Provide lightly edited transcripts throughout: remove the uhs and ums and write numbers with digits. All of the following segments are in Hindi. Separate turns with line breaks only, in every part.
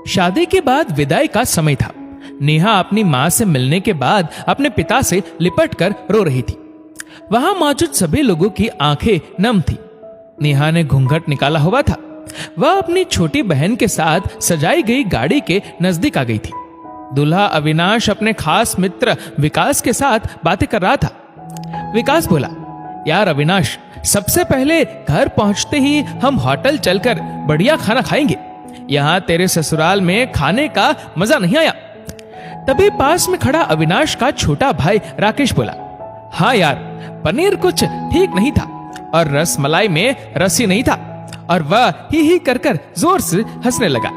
शादी के बाद विदाई का समय था। नेहा अपनी मां से मिलने के बाद अपने पिता से लिपट कर रो रही थी। वहां मौजूद सभी लोगों की आंखें नम थी। नेहा ने घूंघट निकाला हुआ था। वह अपनी छोटी बहन के साथ सजाई गई गाड़ी के नजदीक आ गई थी। दूल्हा अविनाश अपने खास मित्र विकास के साथ बातें कर रहा था। विकास बोला, यार अविनाश, सबसे पहले घर पहुंचते ही हम होटल चलकर बढ़िया खाना खाएंगे। यहां तेरे ससुराल में खाने का मजा नहीं आया। तभी पास में खड़ा अविनाश का छोटा भाई राकेश बोला, हाँ यार, पनीर कुछ ठीक नहीं था और रसमलाई में रस ही नहीं था। और वह ही कर जोर से हंसने लगा।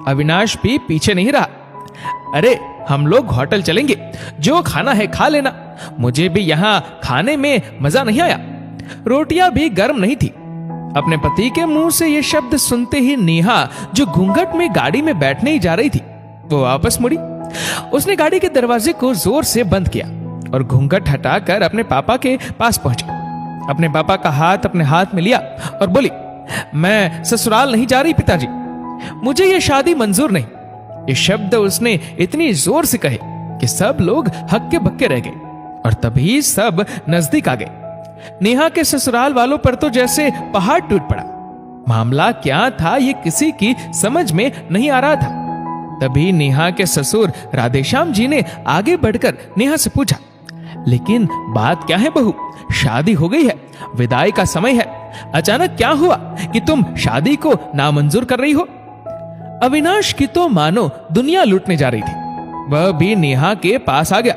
अविनाश भी पीछे नहीं रहा। अरे हम लोग होटल चलेंगे, जो खाना है खा लेना, मुझे भी यहाँ खाने में मजा नहीं आया। रोटियां भी गर्म नहीं थी। अपने पति के मुंह से ये शब्द सुनते ही नेहा, जो घूंघट में गाड़ी में बैठने ही जा रही थी, वो वापस मुड़ी। उसने गाड़ी के दरवाजे को जोर से बंद किया और घूंघट हटाकर अपने पापा के पास पहुंची। अपने पापा का हाथ अपने हाथ में लिया और बोली, मैं ससुराल नहीं जा रही पिताजी, मुझे ये शादी मंजूर नहीं। ये शब्द उसने इतनी जोर से कहे कि सब लोग हक्के बक्के रह गए और तभी सब नजदीक आ गए। नेहा के ससुराल वालों पर तो जैसे पहाड़ टूट पड़ा। मामला क्या था ये किसी की समझ में नहीं आ रहा था। तभी नेहा के ससुर राधेश्याम जी ने आगे बढ़कर नेहा से पूछा, लेकिन बात क्या है बहू, शादी हो गई है, विदाई का समय है, अचानक क्या हुआ कि तुम शादी को नामंजूर कर रही हो? अविनाश की तो मानो दुनिया लूटने जा रही थी। वह भी नेहा के पास आ गया।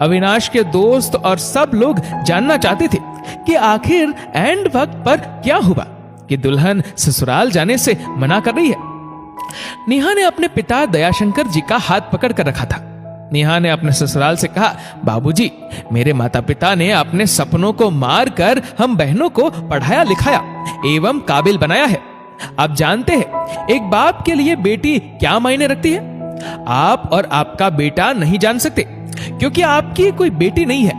अविनाश के दोस्त और सब लोग जानना चाहते थे कि आखिर एंड वक्त पर क्या हुआ कि दुल्हन ससुराल जाने से मना कर रही है। नेहा ने अपने पिता दयाशंकर जी का हाथ पकड़ कर रखा था। नेहा ने अपने ससुराल से कहा, बाबूजी, मेरे माता पिता ने अपने सपनों को मार कर हम बहनों को पढ़ाया लिखाया एवं काबिल बनाया है। आप जानते हैं एक बाप के लिए बेटी क्या मायने रखती है। आप और आपका बेटा नहीं जान सकते क्योंकि आपकी कोई बेटी नहीं है।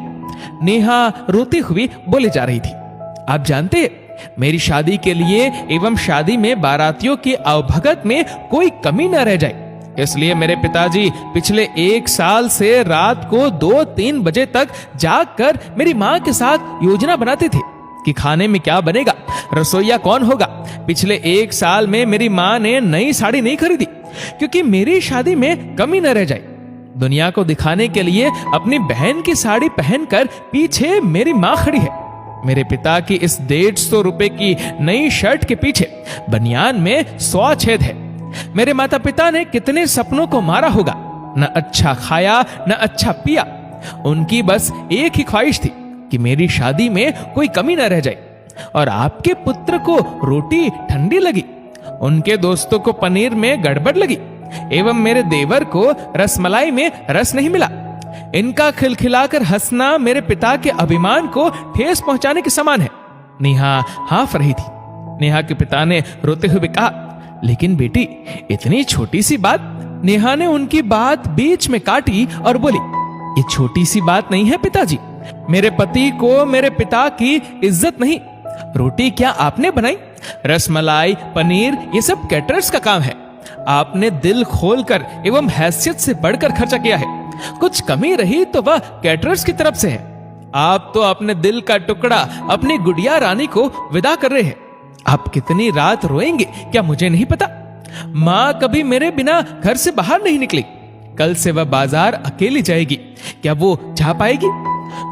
नेहा रोती हुई बोले जा रही थी, आप जानते हैं मेरी शादी के लिए एवं शादी में बारातियों की आवभगत में कोई कमी न रह जाए, इसलिए मेरे पिताजी पिछले 1 साल से रात को 2-3 बजे तक जागकर मेरी माँ के साथ योजना बनाते थे कि खाने में क्या बनेगा, रसोईया कौन होगा। पिछले 1 साल में मेरी माँ ने नई साड़ी नहीं खरीदी क्योंकि मेरी शादी में कमी न रह जाए। दुनिया को दिखाने के लिए अपनी बहन की साड़ी पहनकर पीछे मेरी माँ खड़ी है। मेरे पिता की इस 150 रुपए की नई शर्ट के पीछे बनियान में 100 छेद है। मेरे माता पिता ने कितने सपनों को मारा होगा, न अच्छा खाया न अच्छा पिया। उनकी बस एक ही ख्वाहिश थी कि मेरी शादी में कोई कमी न रह जाए। और आपके पुत्र को रोटी ठंडी लगी, उनके दोस्तों को पनीर में गड़बड़ लगी एवं मेरे देवर को रसमलाई में रस नहीं मिला। इनका खिलखिलाकर हंसना मेरे पिता के अभिमान को ठेस पहुंचाने के समान है। नेहा हाँफ रही थी। नेहा के पिता ने रोते हुए कहा, लेकिन बेटी, इतनी छोटी सी बात। नेहा ने उनकी बात बीच में काटी और बोली, ये छोटी सी बात नहीं है पिताजी। मेरे पति को मेरे पिता की इज्जत नहीं। रोटी क्या आपने बनाई? रसमलाई, पनीर, ये सब कैटरर्स का काम है। आपने दिल खोलकर एवं हैसियत से बढ़कर खर्चा किया है। कुछ कमी रही तो वह कैटरर्स की तरफ से है। आप तो अपने दिल का टुकड़ा अपनी गुड़िया रानी को विदा कर रहे हैं। आप कितनी रात रोएंगे क्या मुझे नहीं पता। माँ कभी मेरे बिना घर से बाहर नहीं निकली। कल से वह बाजार अकेली जाएगी, क्या वो जा पाएगी?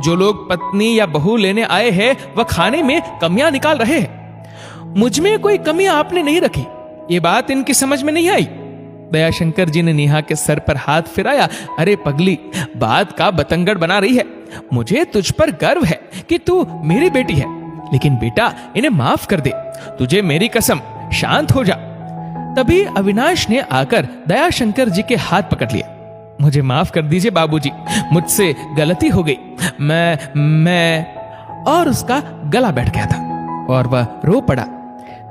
जो लोग पत्नी या बहू लेने आए हैं वह खाने में कमियां निकाल रहे हैं। मुझ में कोई कमी आपने नहीं रखी, ये बात इनकी समझ में नहीं आई। दयाशंकर जी ने नेहा के सर पर हाथ फिराया। अरे पगली, बात का बतंगड़ बना रही है। मुझे तुझ पर गर्व है कि तू मेरी बेटी है, लेकिन बेटा इन्हें माफ कर दे। तुझे मेरी कसम, शांत हो जा। तभी अविनाश ने आकर दयाशंकर जी के हाथ पकड़ लिया। मुझे माफ कर दीजिए बाबूजी, मुझसे गलती हो गई। मैं और उसका गला बैठ गया था और वह रो पड़ा।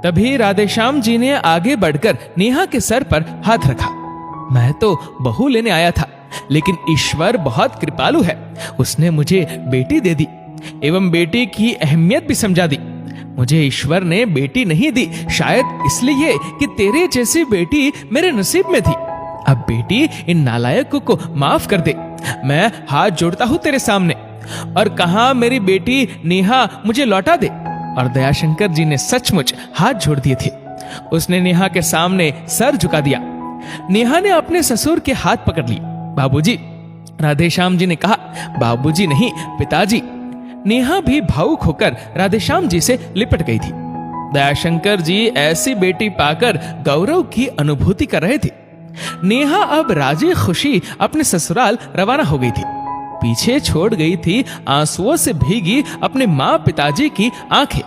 तभी राधेश्याम जी ने आगे बढ़कर नेहा के सर पर हाथ रखा। मैं तो बहू लेने आया था, लेकिन ईश्वर बहुत कृपालु है। उसने मुझे बेटी दे दी एवं बेटी की अहमियत भी समझा दी। मुझे ईश्वर ने बेटी नहीं दी, शायद इसलिए कि तेरे जैसी बेटी मेरे नसीब में थी। अब बेटी इन नालायकों को माफ कर दे। मैं हाथ जोड़ता हूं तेरे सामने। और कहा मेरी बेटी नेहा मुझे लौटा दे। और दयाशंकर जी ने सचमुच हाथ जोड़ दिए थे। उसने नेहा के सामने सर झुका दिया। नेहा ने अपने ससुर के हाथ पकड़ लिए। बाबूजी, राधेश्याम जी ने कहा। बाबूजी नहीं, पिताजी। नेहा भी भावुक होकर राधेश्याम जी से लिपट गई थी। दयाशंकर जी ऐसी बेटी पाकर गौरव की अनुभूति कर रहे थे। नेहा अब राजी खुशी अपने ससुराल रवाना हो गई थी। पीछे छोड़ गई थी आंसुओं से भीगी अपने माँ पिताजी की आंखें,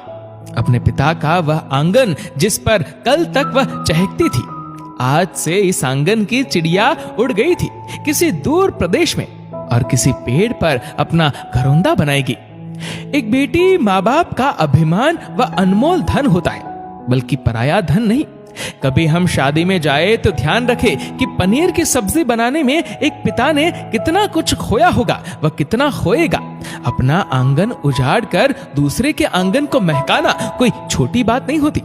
अपने पिता का वह आंगन जिस पर कल तक वह चहकती थी। आज से इस आंगन की चिड़िया उड़ गई थी किसी दूर प्रदेश में और किसी पेड़ पर अपना घरौंदा बनाएगी। एक बेटी माँ बाप का अभिमान व अनमोल धन होता है, बल्कि पराया धन नहीं। कभी हम शादी में जाए तो ध्यान रखें कि पनीर की सब्जी बनाने में एक पिता ने कितना कुछ खोया होगा, वह कितना खोएगा। अपना आंगन उजाड़ कर दूसरे के आंगन को महकाना कोई छोटी बात नहीं होती।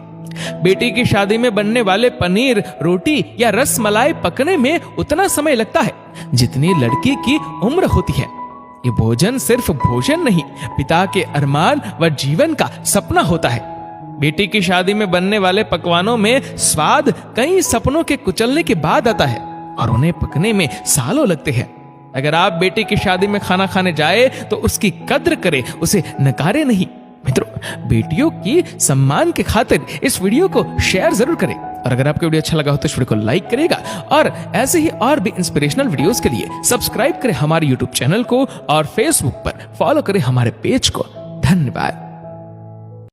बेटी की शादी में बनने वाले पनीर, रोटी या रस मलाई पकने में उतना समय लगता है जितनी लड़की की उम्र होती है। ये भोजन सिर्फ भोजन नहीं, पिता के अरमान व जीवन का सपना होता है। बेटी की शादी में बनने वाले पकवानों में स्वाद कई सपनों के कुचलने के बाद आता है और उन्हें पकने में सालों लगते हैं। अगर आप बेटी की शादी में खाना खाने जाए तो उसकी कद्र करें, उसे नकारे नहीं। मित्रों, बेटियों की सम्मान के खातिर इस वीडियो को शेयर जरूर करें। और अगर आपको वीडियो अच्छा लगा हो तो इस वीडियो को लाइक करेगा और ऐसे ही और भी इंस्पिरेशनल वीडियोस के लिए सब्सक्राइब करें हमारे यूट्यूब चैनल को और फेसबुक पर फॉलो करें हमारे पेज को। धन्यवाद।